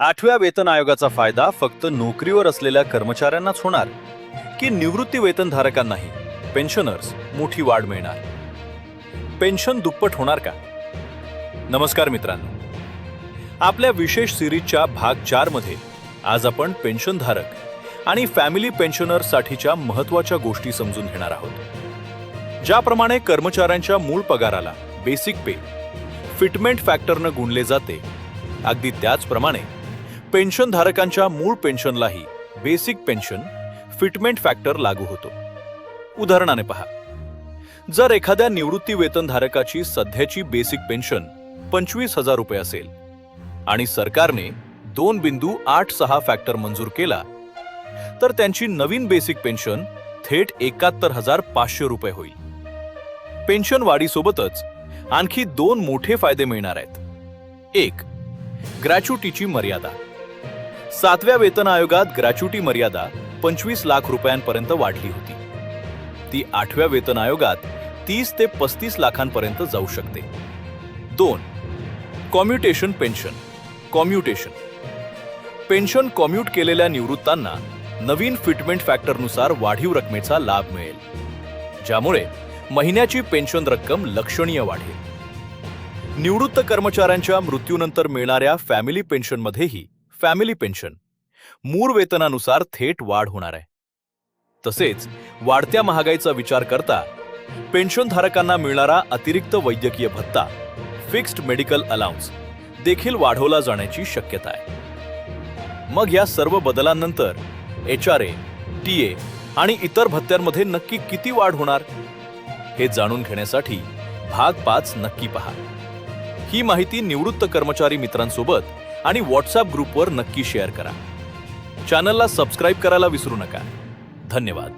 8व्या वेतन आयोगाचा फायदा फक्त नोकरीवर असलेल्या कर्मचाऱ्यांनाच होणार की निवृत्ती वेतनधारकांनाही पेन्शनर्स मोठी वाढ मिळणार? पेन्शन दुप्पट होणार का? नमस्कार मित्रांनो, आपल्या विशेष सिरीजच्या भाग 4 मध्ये आज आपण पेन्शनधारक आणि फॅमिली पेन्शनर्ससाठीच्या महत्त्वाच्या गोष्टी समजून घेणार आहोत. ज्याप्रमाणे कर्मचाऱ्यांच्या मूळ पगाराला बेसिक पे फिटमेंट फॅक्टरनं गुणले जाते, अगदी त्याचप्रमाणे पेन्शनधारकांच्या मूळ पेन्शनलाही बेसिक पेन्शन फिटमेंट फॅक्टर लागू होतो. उदाहरणाने पहा, जर एखाद्या निवृत्ती वेतनधारकाची सध्याची बेसिक पेन्शन 25,000 रुपये असेल आणि सरकारने 2.86 फॅक्टर मंजूर केला, तर त्यांची नवीन बेसिक पेन्शन थेट 71,500 रुपये होईल. पेन्शन वाढीसोबतच आणखी 2 मोठे फायदे मिळणार आहेत. 1. ग्रॅच्युटीची मर्यादा. 7व्या वेतन आयोगात ग्रॅच्युटी मर्यादा 25 लाख रुपयांपर्यंत वाढली होती. ती 8व्या वेतन आयोगात 30 ते 35 लाखांपर्यंत जाऊ शकते. 2. Commutation pension. कॉम्युटेशन पेन्शन कॉम्युट केलेल्या निवृत्तांना नवीन फिटमेंट फॅक्टरनुसार वाढीव रकमेचा लाभ मिळेल, ज्यामुळे महिन्याची पेन्शन रक्कम लक्षणीय वाढेल. निवृत्त कर्मचाऱ्यांच्या मृत्यूनंतर मिळणाऱ्या फॅमिली पेन्शनमध्येही फॅमिली पेन्शन मूळ वेतनानुसार थेट वाढ होणार आहे. तसेच वाढत्या महागाईचा विचार करता पेन्शनधारकांना मिळणारा अतिरिक्त वैद्यकीय भत्ता फिक्स्ड मेडिकल अलाउन्स देखील वाढवला जाण्याची शक्यता आहे. मग या सर्व बदलांनंतर HRA, TA आणि इतर भत्त्यांमध्ये नक्की किती वाढ होणार, हे जाणून घेण्यासाठी भाग 5 नक्की पहा. ही माहिती निवृत्त कर्मचारी मित्रांसोबत आणि व्हॉट्सअप ग्रुपवर नक्की शेअर करा. चॅनलला सबस्क्राईब करायला विसरू नका. धन्यवाद.